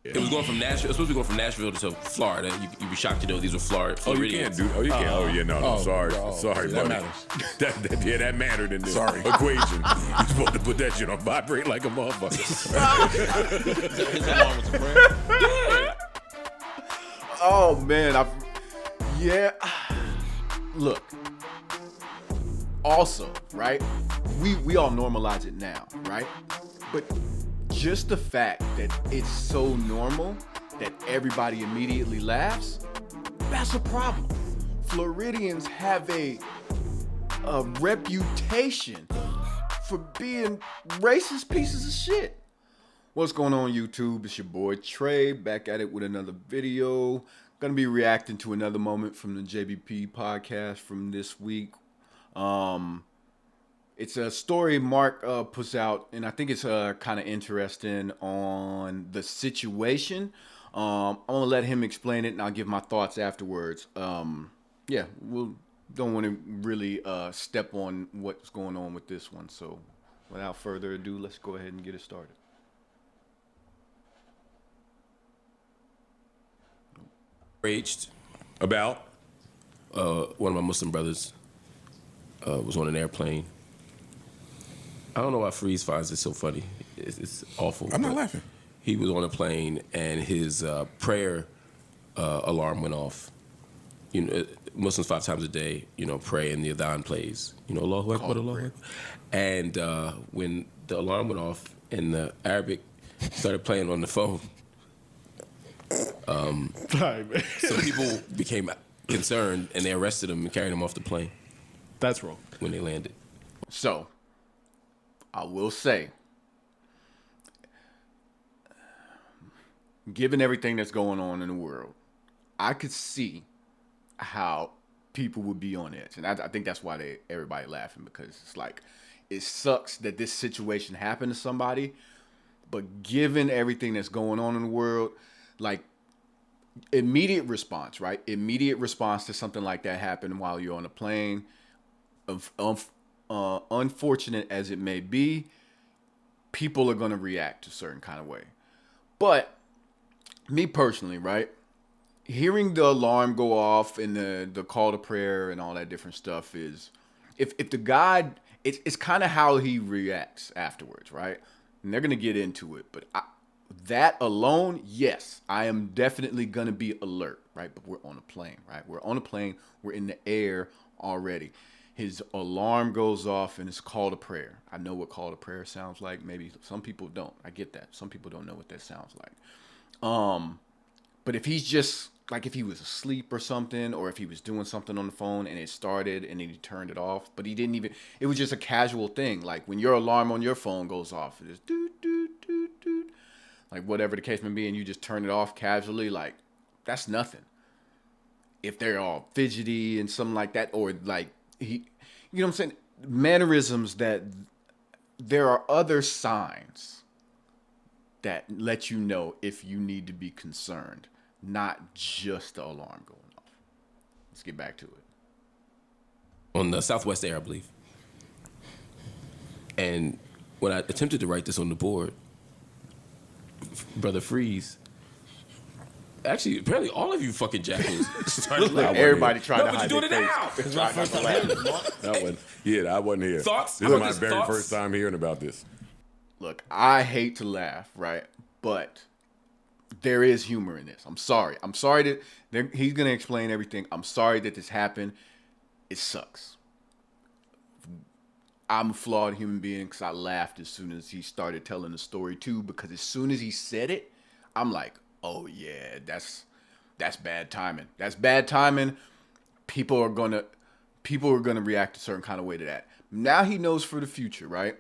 It was going from Nashville. It was supposed to be going from Nashville to Florida. You'd be shocked to know these were Florida. Oh, you can't do. Oh, you can't. Sorry, buddy. That matters. That mattered in this Sorry. equation. You're supposed to put that shit on vibrate like a motherfucker. His alarm was a prayer. Oh man, Look. Also, right? We all normalize it now, right? But just the fact that it's so normal that everybody immediately laughs, that's a problem. Floridians have a reputation for being racist pieces of shit. What's going on, YouTube? It's your boy Trey, back at it with another video. Gonna be reacting to another moment from the JBP podcast from this week. It's a story Mark puts out, and I think it's kind of interesting on the situation. I'm gonna let him explain it, and I'll give my thoughts afterwards. We don't want to really step on what's going on with this one. So, without further ado, let's go ahead and get it started. Raged. About? One of my Muslim brothers was on an airplane. I don't know why Freeze finds it so funny. It's awful. I'm not laughing. He was on a plane and his prayer alarm went off. You know, Muslims 5 times a day, pray and the Adhan plays. Allahu Akbar, Allahu Akbar. And when the alarm went off and the Arabic started playing on the phone, some people became concerned and they arrested him and carried him off the plane. That's wrong. When they landed. So, I will say, given everything that's going on in the world, I could see how people would be on edge. And I think that's why everybody laughing, because it's like, it sucks that this situation happened to somebody, but given everything that's going on in the world, like, immediate response, right? Immediate response to something like that happened while you're on a plane. Unfortunate as it may be, people are going to react a certain kind of way. But me personally, right? Hearing the alarm go off and the call to prayer and all that different stuff is, if the guy, it's kind of how he reacts afterwards, right? And they're going to get into it. But that alone, yes, I am definitely going to be alert, right? But we're on a plane, right? We're on a plane. We're in the air already. His alarm goes off and it's call to prayer. I know what call to prayer sounds like. Maybe some people don't. I get that. Some people don't know what that sounds like. But if he's just, like if he was asleep or something, or if he was doing something on the phone and it started and then he turned it off, but he didn't even, it was just a casual thing. Like when your alarm on your phone goes off, it is doot, doot, doot, doot. Like whatever the case may be, and you just turn it off casually, like that's nothing. If they're all fidgety and something like that, or like, you know what I'm saying? Mannerisms that there are other signs that let you know if you need to be concerned, not just the alarm going off. Let's get back to it. On the Southwest Air, I believe. And when I attempted to write this on the board, Brother Freeze, actually, apparently all of you fucking jackals started laughing. Everybody trying to but hide you're doing their it face. now. It's my first time hearing it, Mark. I wasn't here. Thoughts? This How is about my this? very Thoughts? first time hearing about this. Look, I hate to laugh, right? But there is humor in this. I'm sorry. That he's going to explain everything. I'm sorry that this happened. It sucks. I'm a flawed human being because I laughed as soon as he started telling the story too, because as soon as he said it, I'm like, oh yeah, that's bad timing. That's bad timing. People are gonna react a certain kind of way to that. Now he knows for the future, right?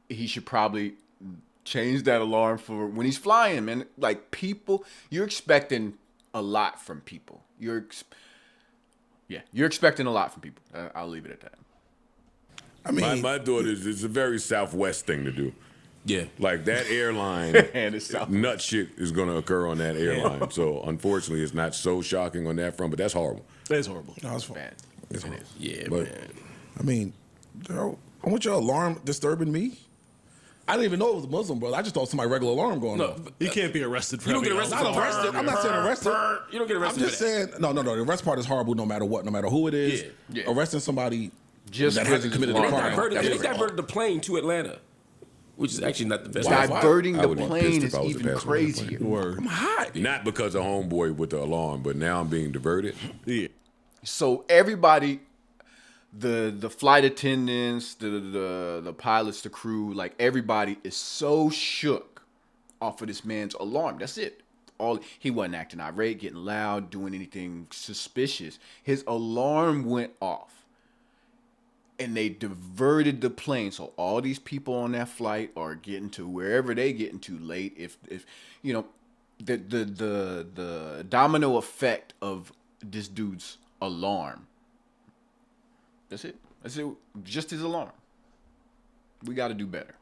He should probably change that alarm for when he's flying, man. Like people, you're expecting a lot from people. You're expecting a lot from people. I'll leave it at that. I mean, My thought is it's a very Southwest thing to do. Yeah. Like that airline, And it's Southwest. nut shit is going to occur on that airline. So unfortunately, it's not so shocking on that front, but that's horrible. it's horrible. No, it's fine. Bad. It's It horrible. is. Yeah, But- man. I mean, I want your alarm disturbing me. I didn't even know it was a Muslim brother. I just thought somebody regular alarm going off. No, You can't be arrested for you don't get arrested. Not arrested. I'm not saying arrested. You don't get arrested. I'm just saying no. The arrest part is horrible no matter what, no matter who it is. Yeah. Arresting somebody Just that hasn't committed a They crime. diverted the plane to Atlanta, which is actually not the best. Diverting I the would be plane pissed is if I was a even passenger on the crazier. plane. I'm hot. Not because of homeboy with the alarm, but now I'm being diverted. Yeah. So everybody, the flight attendants, the pilots, the crew, like everybody is so shook off of this man's alarm. That's it. He wasn't acting irate, getting loud, doing anything suspicious. His alarm went off. And they diverted the plane. So all these people on that flight are getting to wherever they getting to late. If you know, the domino effect of this dude's alarm. That's it. Just his alarm. We got to do better.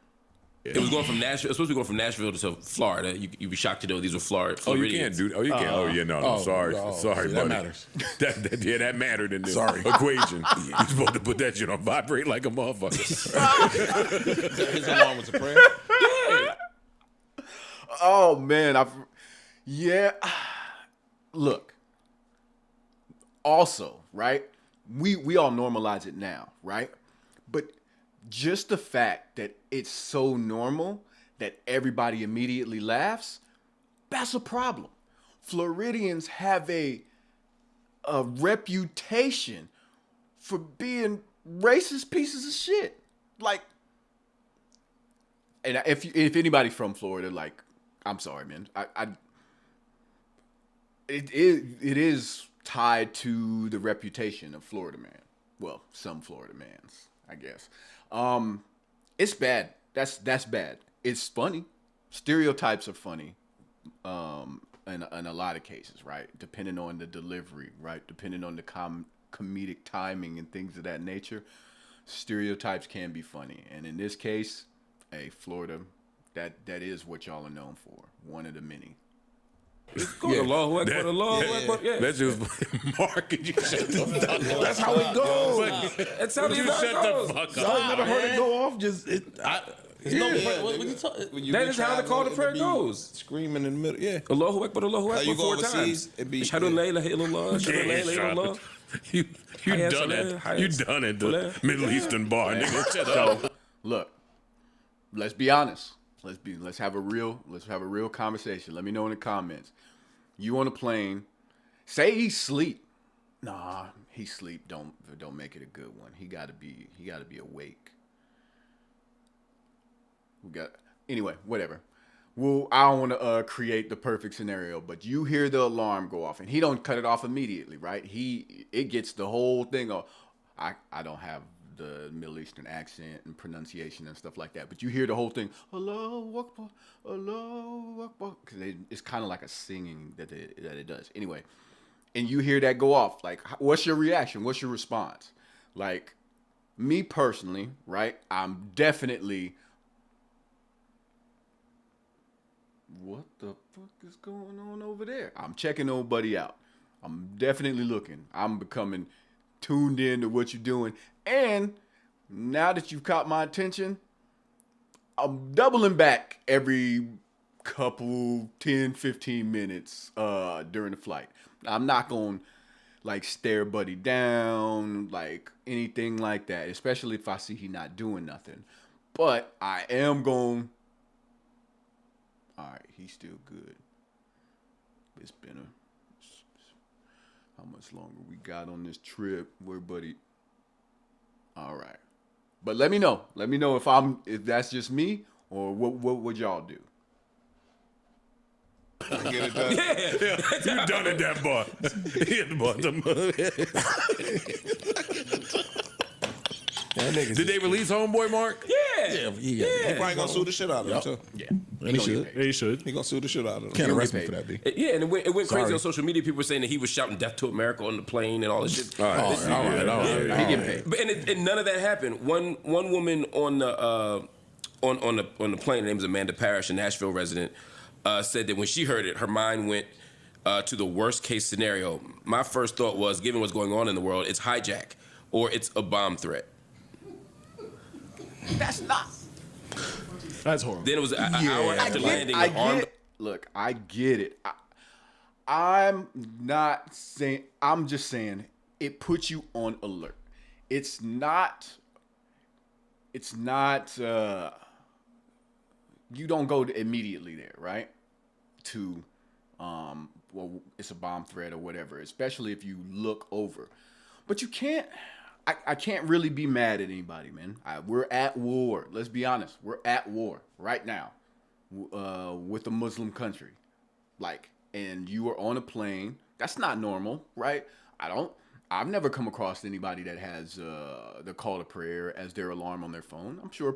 It was going from Nashville. It was supposed to be going from Nashville to Florida. You'd be shocked to know these were Florida. Oh, you can't do. Oh, you can't. Oh, yeah, no. Sorry, see, buddy. that matters. that mattered in the Sorry. equation. You're supposed to put that shit on vibrate like a motherfucker. His alarm was a prayer. Oh man, yeah. Look. Also, right? We all normalize it now, right? But just the fact that it's so normal that everybody immediately laughs, that's a problem. Floridians have a reputation for being racist pieces of shit. Like, and if anybody's from Florida, like, I'm sorry, man. It is tied to the reputation of Florida man. Well, some Florida mans, I guess. It's bad. That's bad. It's funny. Stereotypes are funny. In a lot of cases, right? Depending on the delivery, right? Depending on the comedic timing and things of that nature, stereotypes can be funny. And in this case, Florida, that is what y'all are known for. One of the many. That's just Mark. Could you shut the fuck up? That's how it goes. That's how Could you shut the fuck Y'all up? never heard it go off. Just That is how the call to prayer goes. Screaming in the middle. Yeah. Allahu Akbar, Allahu How you Akbar, go 4 overseas, times. it be- Ashhadu an la ilaha illallah, ashhadu an la ilaha illallah. You Hayat done salah, it. hayat You done it. The salah. Middle Eastern bar, nigga. Shut up. So, look, let's be honest. Let's have a real conversation. Let me know in the comments. You on a plane, say he sleep. Nah, he sleep. Don't make it a good one. He gotta be awake. Anyway, whatever. Well, I don't want to create the perfect scenario, but you hear the alarm go off, and he don't cut it off immediately, right? It gets the whole thing off. I don't have the Middle Eastern accent and pronunciation and stuff like that, but you hear the whole thing, Allahu Akbar, Allahu Akbar, because it's kind of like a singing that it does. Anyway, and you hear that go off, like, what's your reaction? What's your response? Like, me personally, right? I'm definitely, what the fuck is going on over there? I'm checking old buddy out. I'm definitely looking. I'm becoming tuned in to what you're doing. And now that you've caught my attention, I'm doubling back every couple 10, 15 minutes during the flight. I'm not going to like stare buddy down, like anything like that, especially if I see he not doing nothing. But I am going, all right, he's still good. It's been how much longer we got on this trip? Where buddy? All right. But let me know. Let me know if that's just me or what would y'all do? Get it done. Yeah, you done it, that boy. Hit the bottom. Did they release Homeboy, Mark? Yeah. He probably gonna sue the shit out of him too. Yeah. And he should. He should. He gonna sue the shit out of him. Can't arrest me for that, B. Yeah, and it went Sorry. crazy on social media. People were saying that he was shouting "Death to America" on the plane and all this shit. All right. He get paid. But and none of that happened. One woman on the plane, her name is Amanda Parrish, a Nashville resident, said that when she heard it, her mind went to the worst case scenario. My first thought was, given what's going on in the world, it's hijack or it's a bomb threat. That's not. That's horrible. Then it was an hour after landing. Look, I get it. I'm not saying. I'm just saying it puts you on alert. It's not. You don't go immediately there, right? To, well, it's a bomb threat or whatever. Especially if you look over, but you can't. I can't really be mad at anybody, man. We're at war. Let's be honest. We're at war right now with a Muslim country. Like, and you are on a plane. That's not normal, right? I've never come across anybody that has the call to prayer as their alarm on their phone. I'm sure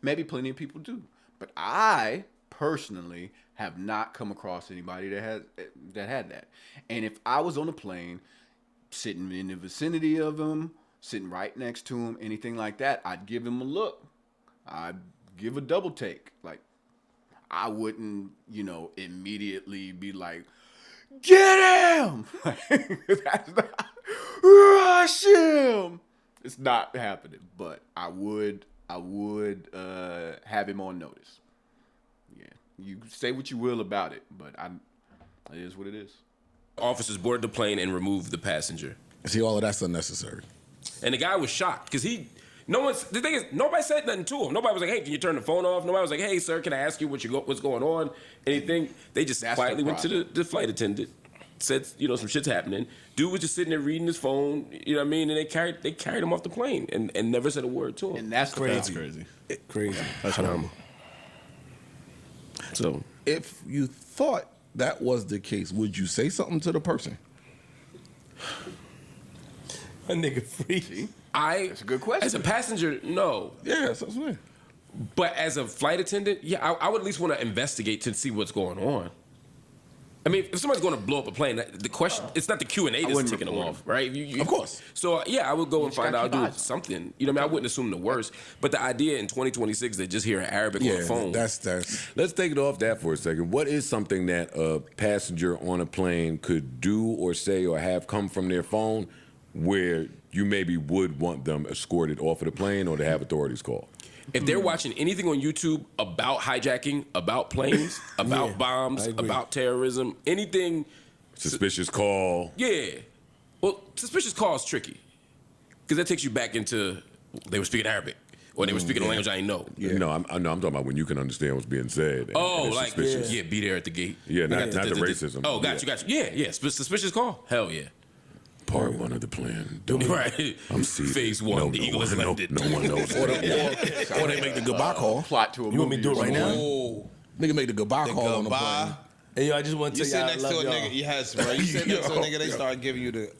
maybe plenty of people do. But I personally have not come across anybody that had that. And if I was on a plane, sitting in the vicinity of them, sitting right next to him, anything like that, I'd give him a look. I'd give a double take. Like, I wouldn't, immediately be like, get him! That's not, rush him! It's not happening, but I would have him on notice. Yeah, you say what you will about it, but it is what it is. Officers boarded the plane and removed the passenger. See, all of that's unnecessary. And the guy was shocked because the thing is, nobody said nothing to him. Nobody was like, hey, can you turn the phone off? Nobody was like, hey, sir, can I ask you what's going on? Anything. They just quietly went to the flight attendant, said, some shit's happening. Dude was just sitting there reading his phone, you know what I mean? And they carried him off the plane and never said a word to him. And that's Crazy. Crazy. That's horrible. So If you thought that was the case, would you say something to the person? A nigga free. That's a good question. As a passenger, no. Yeah, that's what I'm saying. But as a flight attendant, yeah, I would at least want to investigate to see what's going on. I mean, if somebody's going to blow up a plane, the question, it's not the Q&A that's taking them off, right? Of course. So, yeah, I would go and find out, do keep eyes on something. You know what I mean? I wouldn't assume the worst. But the idea in 2026 that just hearing Arabic on the phone. That's. Let's take it off that for a second. What is something that a passenger on a plane could do or say or have come from their phone where you maybe would want them escorted off of the plane or to have authorities call? If they're watching anything on YouTube about hijacking, about planes, about bombs, about terrorism, anything. Suspicious call. Yeah. Well, suspicious call is tricky. Because that takes you back into, they were speaking Arabic. Or they were speaking a language I didn't know. Yeah. No, I'm talking about when you can understand what's being said. And Like, suspicious. be there at the gate. Yeah, not the racism. Oh, got you. Yeah. Suspicious call? Hell yeah. Part one of the plan. Right. I'm seated. Phase one, the eagle is lifted. No one knows. Or they make the goodbye call. Plot to a movie. You want me to do it right now? Oh, nigga make the goodbye call on the plane. Hey, yo, I just want to You tell sit y'all I next to love a y'all. nigga, yes, bro. You sit next to a nigga, they start giving you the,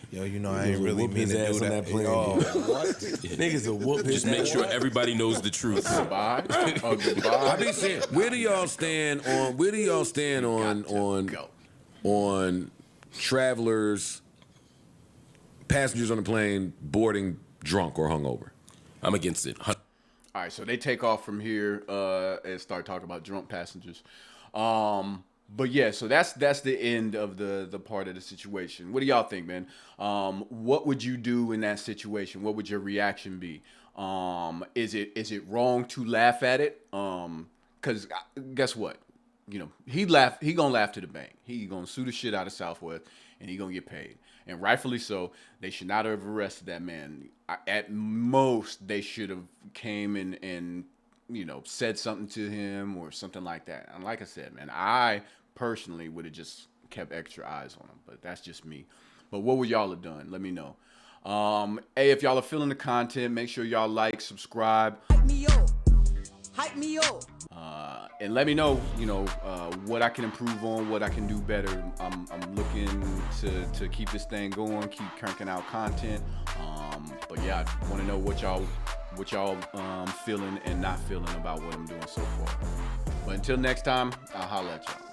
yo, I ain't really whoop mean his to ass do on that. that plane. Yo, what? Niggas will whoop his Just make ass. sure everybody knows the truth. Goodbye. I be saying, where do y'all stand on travelers, passengers on the plane boarding drunk or hungover? I'm against it. All right, so they take off from here and start talking about drunk passengers. But yeah, so that's the end of the part of the situation. What do y'all think, man? What would you do in that situation? What would your reaction be? Is it wrong to laugh at it? Because guess what? He gonna laugh to the bank. He gonna sue the shit out of Southwest, and he gonna get paid. And rightfully so. They should not have arrested that man. At most, they should have came and said something to him or something like that. And like I said, man, I personally would have just kept extra eyes on him. But that's just me. But what would y'all have done? Let me know. Hey, if y'all are feeling the content, make sure y'all like, subscribe. Hype me up. And let me know, what I can improve on, what I can do better. I'm looking to keep this thing going, keep cranking out content. But yeah, I want to know what y'all feeling and not feeling about what I'm doing so far. But until next time, I'll holla at y'all.